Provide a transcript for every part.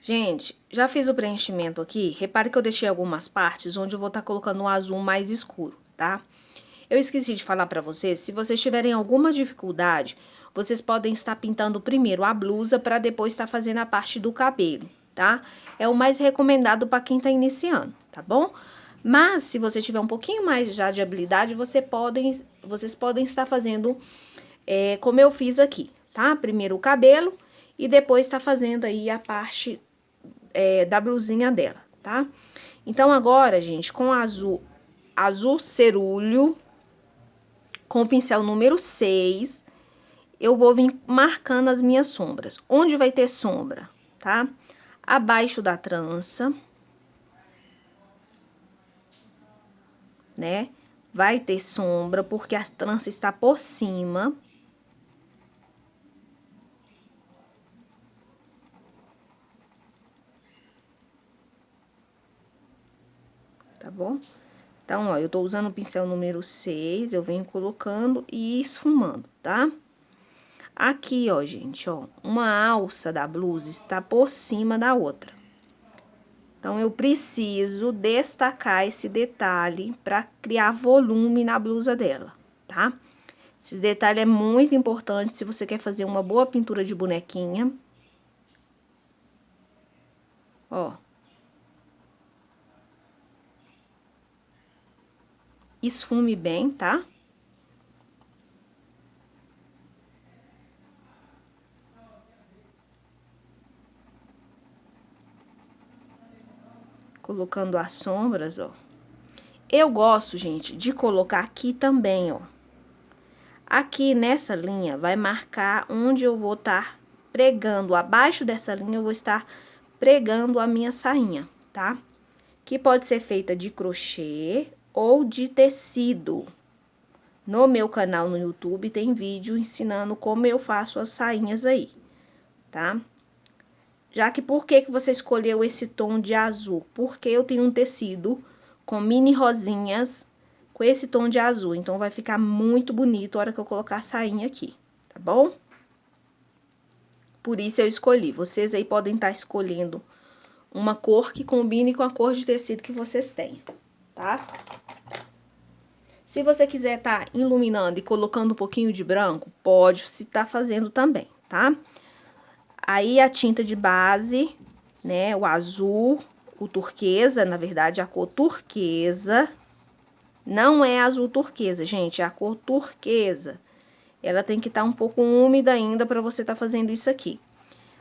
Gente, já fiz o preenchimento aqui. Repare que eu deixei algumas partes onde eu vou estar colocando um azul mais escuro, tá? Eu esqueci de falar pra vocês, se vocês tiverem alguma dificuldade, vocês podem estar pintando primeiro a blusa para depois estar fazendo a parte do cabelo, tá? É o mais recomendado para quem tá iniciando, tá bom? Mas, se você tiver um pouquinho mais já de habilidade, vocês podem estar fazendo como eu fiz aqui, tá? Primeiro o cabelo e depois tá fazendo aí a parte da blusinha dela, tá? Então, agora, gente, com azul cerúleo, com o pincel número 6, eu vou vir marcando as minhas sombras. Onde vai ter sombra, tá? Abaixo da trança, né? Vai ter sombra, porque a trança está por cima. Tá bom? Então, ó, eu tô usando o pincel número 6, eu venho colocando e esfumando, tá? Aqui, ó, gente, ó, uma alça da blusa está por cima da outra. Então, eu preciso destacar esse detalhe para criar volume na blusa dela, tá? Esse detalhe é muito importante se você quer fazer uma boa pintura de bonequinha. Ó. Esfume bem, tá? Colocando as sombras, ó. Eu gosto, gente, de colocar aqui também, ó. Aqui nessa linha vai marcar onde eu vou estar pregando. Abaixo dessa linha eu vou estar pregando a minha sainha, tá? Que pode ser feita de crochê ou de tecido. No meu canal no YouTube tem vídeo ensinando como eu faço as sainhas aí, tá? Já que por que você escolheu esse tom de azul? Porque eu tenho um tecido com mini rosinhas com esse tom de azul. Então, vai ficar muito bonito a hora que eu colocar a sainha aqui, tá bom? Por isso eu escolhi. Vocês aí podem estar escolhendo uma cor que combine com a cor de tecido que vocês têm, tá? Se você quiser estar iluminando e colocando um pouquinho de branco, pode se estar fazendo também, tá? Aí, a tinta de base, né, o azul, o turquesa, na verdade, a cor turquesa, não é azul turquesa, gente, é a cor turquesa. Ela tem que estar um pouco úmida ainda para você estar fazendo isso aqui.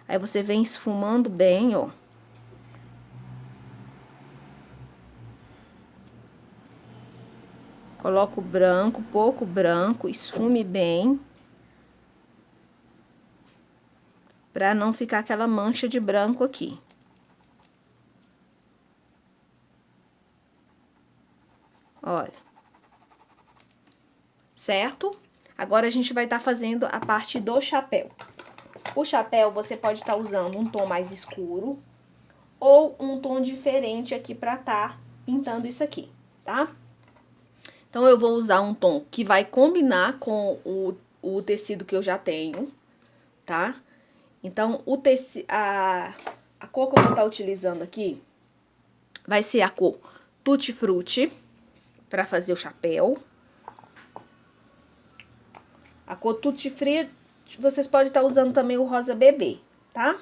Aí, você vem esfumando bem, ó. Coloca o branco, pouco branco, esfume bem. Pra não ficar aquela mancha de branco aqui. Olha. Certo? Agora, a gente vai estar fazendo a parte do chapéu. O chapéu, você pode estar usando um tom mais escuro ou um tom diferente aqui pra estar pintando isso aqui, tá? Então, eu vou usar um tom que vai combinar com o tecido que eu já tenho, tá? Então, a cor que eu vou estar utilizando aqui vai ser a cor Tutti Frutti pra fazer o chapéu. A cor Tutti Frutti, vocês podem estar usando também o rosa bebê, tá?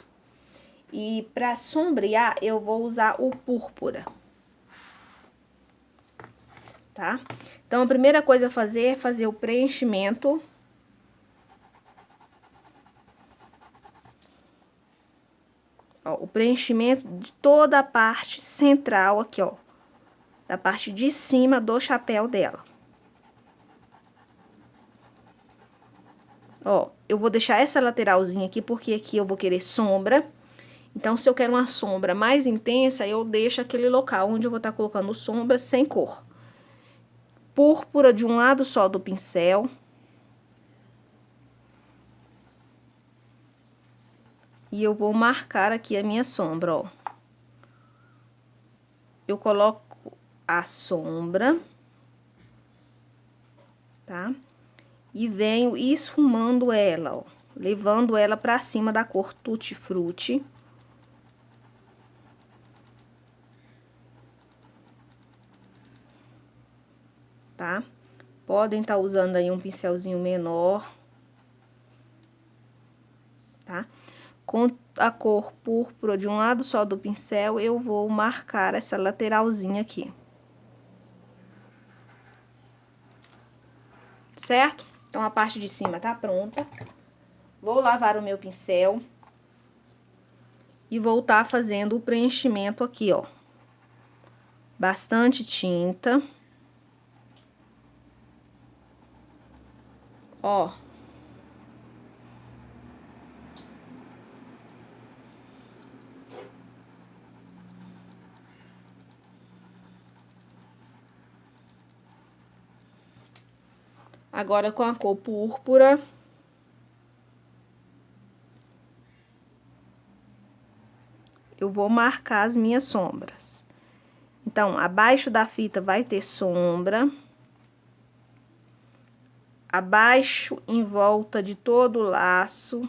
E pra sombrear, eu vou usar o púrpura. Tá? Então, a primeira coisa a fazer é fazer o preenchimento. Ó, o preenchimento de toda a parte central aqui, ó. Da parte de cima do chapéu dela. Ó, eu vou deixar essa lateralzinha aqui, porque aqui eu vou querer sombra. Então, se eu quero uma sombra mais intensa, eu deixo aquele local onde eu vou estar colocando sombra sem cor. Púrpura de um lado só do pincel. E eu vou marcar aqui a minha sombra, ó. Eu coloco a sombra, tá? E venho esfumando ela, ó. Levando ela pra cima da cor Tutti Frutti. tá? Podem estar usando aí um pincelzinho menor, tá? Com a cor púrpura de um lado só do pincel, eu vou marcar essa lateralzinha aqui. Certo? Então, a parte de cima tá pronta. Vou lavar o meu pincel e voltar fazendo o preenchimento aqui, ó. Bastante tinta. Ó. Agora, com a cor púrpura, eu vou marcar as minhas sombras. Então, abaixo da fita vai ter sombra. Abaixo, em volta de todo o laço.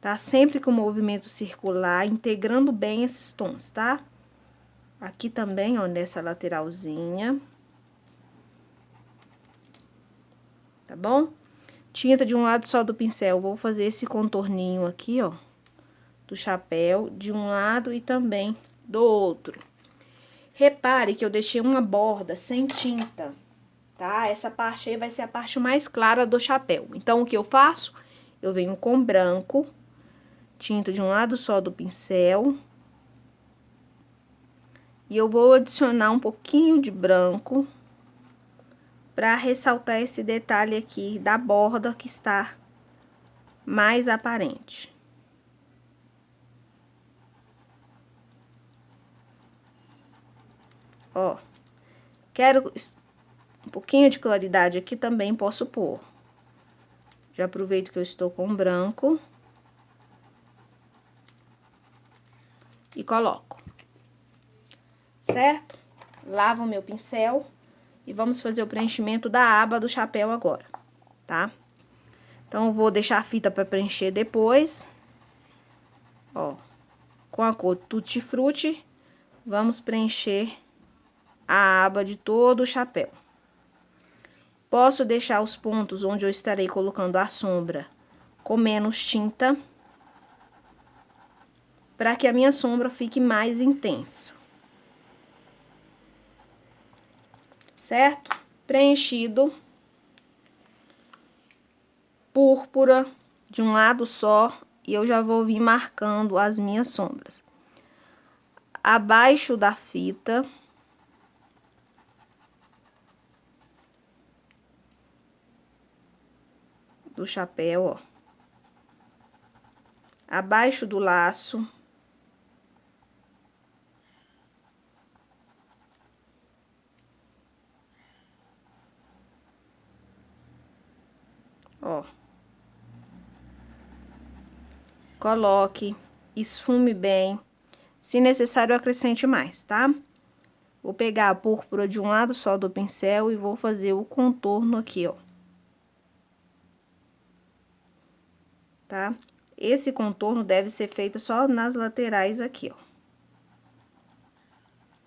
Tá? Sempre com o movimento circular, integrando bem esses tons, tá? Aqui também, ó, nessa lateralzinha. Tá bom? Tinta de um lado só do pincel, vou fazer esse contorninho aqui, ó, do chapéu, de um lado e também do outro. Repare que eu deixei uma borda sem tinta, tá? Essa parte aí vai ser a parte mais clara do chapéu. Então, o que eu faço? Eu venho com branco, tinta de um lado só do pincel. E eu vou adicionar um pouquinho de branco para ressaltar esse detalhe aqui da borda que está mais aparente. Ó, quero um pouquinho de claridade aqui também posso pôr. Já aproveito que eu estou com branco. E coloco. Certo? Lavo o meu pincel e vamos fazer o preenchimento da aba do chapéu agora, tá? Então, eu vou deixar a fita para preencher depois. Ó, com a cor Tutti Frutti, vamos preencher a aba de todo o chapéu. Posso deixar os pontos onde eu estarei colocando a sombra com menos tinta, para que a minha sombra fique mais intensa. Certo? Preenchido. Púrpura de um lado só, e eu já vou vir marcando as minhas sombras. Abaixo da fita. Do chapéu, ó. Abaixo do laço. Ó. Coloque, esfume bem. Se necessário, acrescente mais, tá? Vou pegar a púrpura de um lado só do pincel e vou fazer o contorno aqui, ó. Tá? Esse contorno deve ser feito só nas laterais aqui, ó.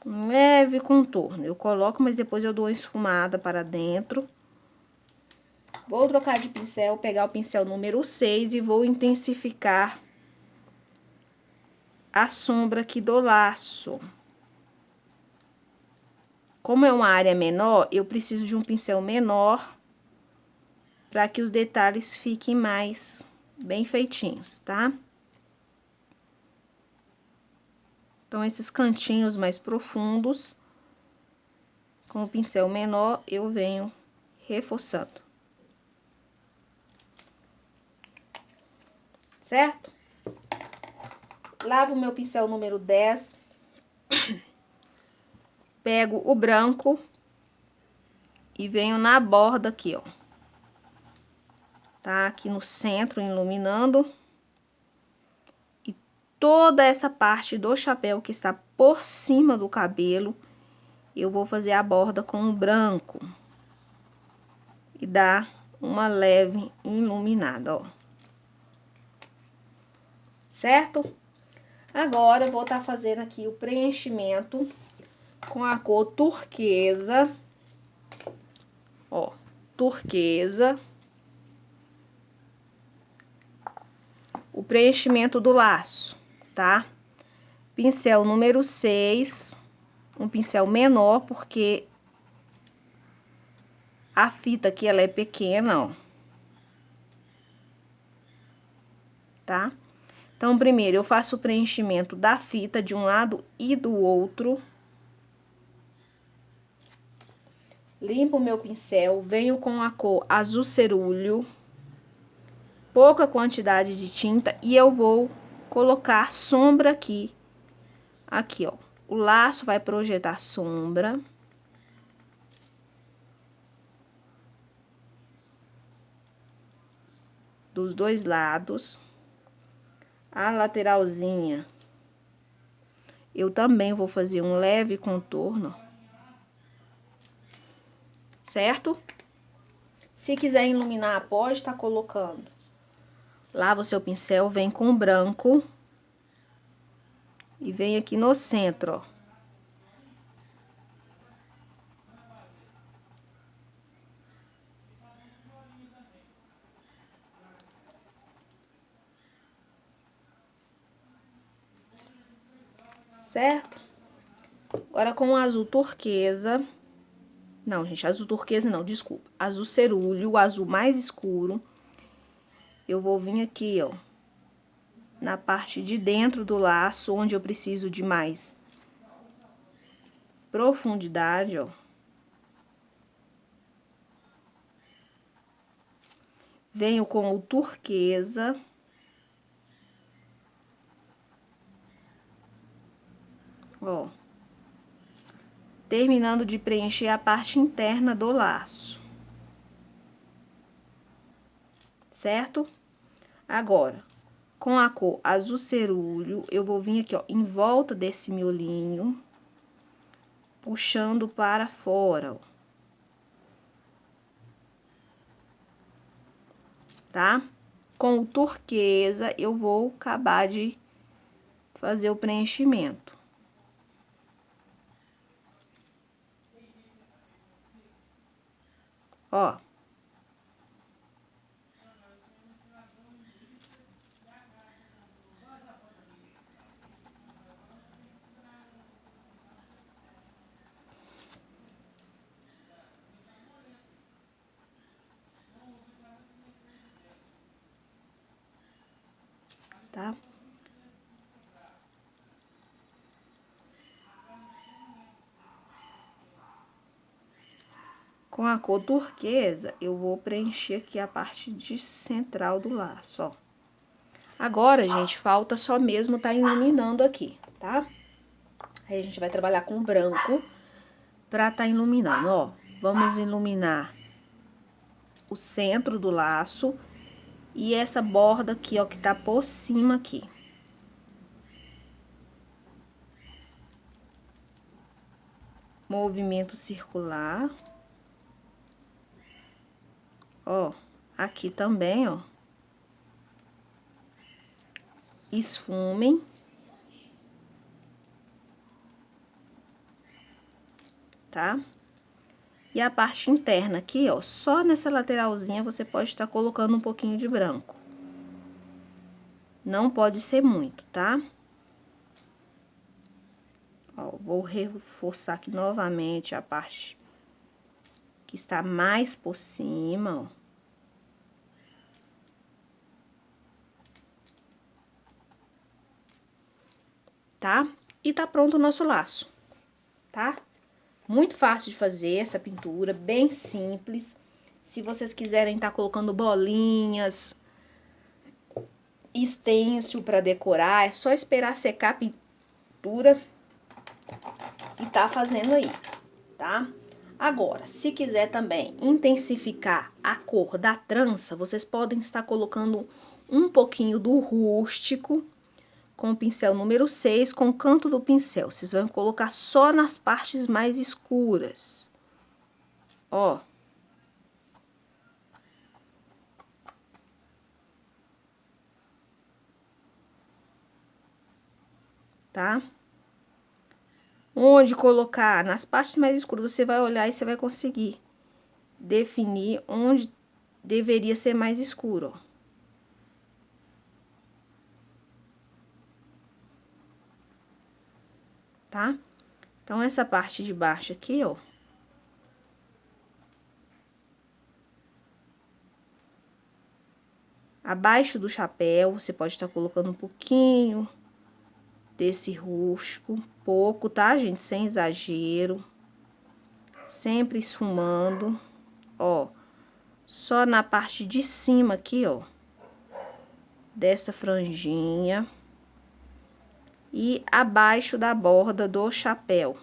Um leve contorno. Eu coloco, mas depois eu dou uma esfumada para dentro. Vou trocar de pincel, pegar o pincel número 6 e vou intensificar a sombra aqui do laço. Como é uma área menor, eu preciso de um pincel menor para que os detalhes fiquem mais bem feitinhos, tá? Então, esses cantinhos mais profundos, com o pincel menor, eu venho reforçando. Certo? Lavo o meu pincel número 10. Pego o branco e venho na borda aqui, ó. Tá? Aqui no centro, iluminando. E toda essa parte do chapéu que está por cima do cabelo, eu vou fazer a borda com o branco. e dar uma leve iluminada, ó. Certo? Agora, eu vou estar fazendo aqui o preenchimento com a cor turquesa, ó, turquesa. O preenchimento do laço, tá? Pincel número 6, um pincel menor, porque a fita aqui, ela é pequena, ó. Tá? Então, primeiro, eu faço o preenchimento da fita de um lado e do outro. Limpo o meu pincel, venho com a cor azul cerúleo, pouca quantidade de tinta, e eu vou colocar sombra aqui. Aqui, ó. O laço vai projetar sombra. Dos dois lados. A lateralzinha, eu também vou fazer um leve contorno. Certo? Se quiser iluminar, pode estar colocando. Lava o seu pincel, vem com branco. E vem aqui no centro, ó. Certo? Agora, com o azul turquesa. Não, gente, azul turquesa não, desculpa. Azul cerúleo, o azul mais escuro. Eu vou vir aqui, ó. Na parte de dentro do laço, onde eu preciso de mais profundidade, ó. Venho com o turquesa. Ó. Terminando de preencher a parte interna do laço. Certo? Agora, com a cor azul cerúleo, eu vou vir aqui, ó, em volta desse miolinho, puxando para fora, ó. Tá? Com o turquesa, eu vou acabar de fazer o preenchimento. Ó. Tá? Com a cor turquesa, eu vou preencher aqui a parte de central do laço, ó. Agora, gente, falta só mesmo tá iluminando aqui, tá? Aí, a gente vai trabalhar com branco pra tá iluminando, ó. Vamos iluminar o centro do laço e essa borda aqui, ó, que tá por cima aqui. Movimento circular. Ó, aqui também, ó. Esfumem. Tá? E a parte interna aqui, ó, só nessa lateralzinha você pode estar colocando um pouquinho de branco. Não pode ser muito, tá? Ó, vou reforçar aqui novamente a parte que está mais por cima, ó. Tá? E tá pronto o nosso laço, tá? Muito fácil de fazer essa pintura, bem simples. Se vocês quiserem tá colocando bolinhas, stencil para decorar, é só esperar secar a pintura e tá fazendo aí, tá? Agora, se quiser também intensificar a cor da trança, vocês podem estar colocando um pouquinho do rústico com o pincel número 6, com o canto do pincel. Vocês vão colocar só nas partes mais escuras. Ó. tá? Onde colocar, nas partes mais escuras, você vai olhar e você vai conseguir definir onde deveria ser mais escuro, ó. Tá? Então, essa parte de baixo aqui, ó. Abaixo do chapéu, você pode estar colocando um pouquinho desse rústico, pouco, tá, gente? Sem exagero. Sempre esfumando, ó. Só na parte de cima aqui, ó. Desta franjinha. E abaixo da borda do chapéu.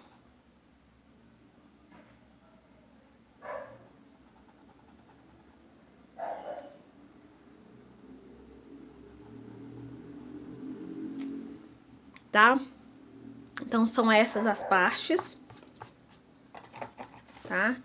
Tá? Então, são essas as partes, tá?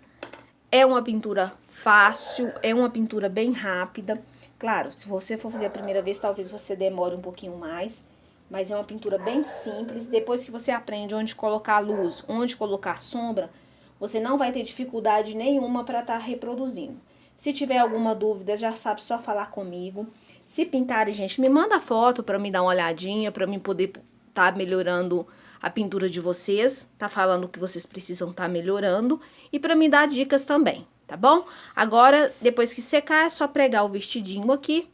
É uma pintura fácil, é uma pintura bem rápida. Claro, se você for fazer a primeira vez, talvez você demore um pouquinho mais, mas é uma pintura bem simples. Depois que você aprende onde colocar luz, onde colocar sombra, você não vai ter dificuldade nenhuma para estar reproduzindo. Se tiver alguma dúvida, já sabe, só falar comigo. Se pintarem, gente, me manda foto para me dar uma olhadinha, para mim poder tá melhorando a pintura de vocês, tá falando o que vocês precisam tá melhorando e para me dar dicas também, tá bom? Agora, depois que secar, é só pregar o vestidinho aqui,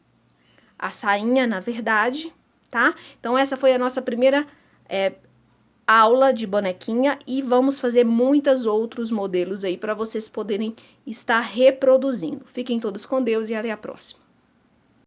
a sainha, na verdade, tá? Então, essa foi a nossa primeira aula de bonequinha e vamos fazer muitos outros modelos aí para vocês poderem estar reproduzindo. Fiquem todos com Deus e até a próxima.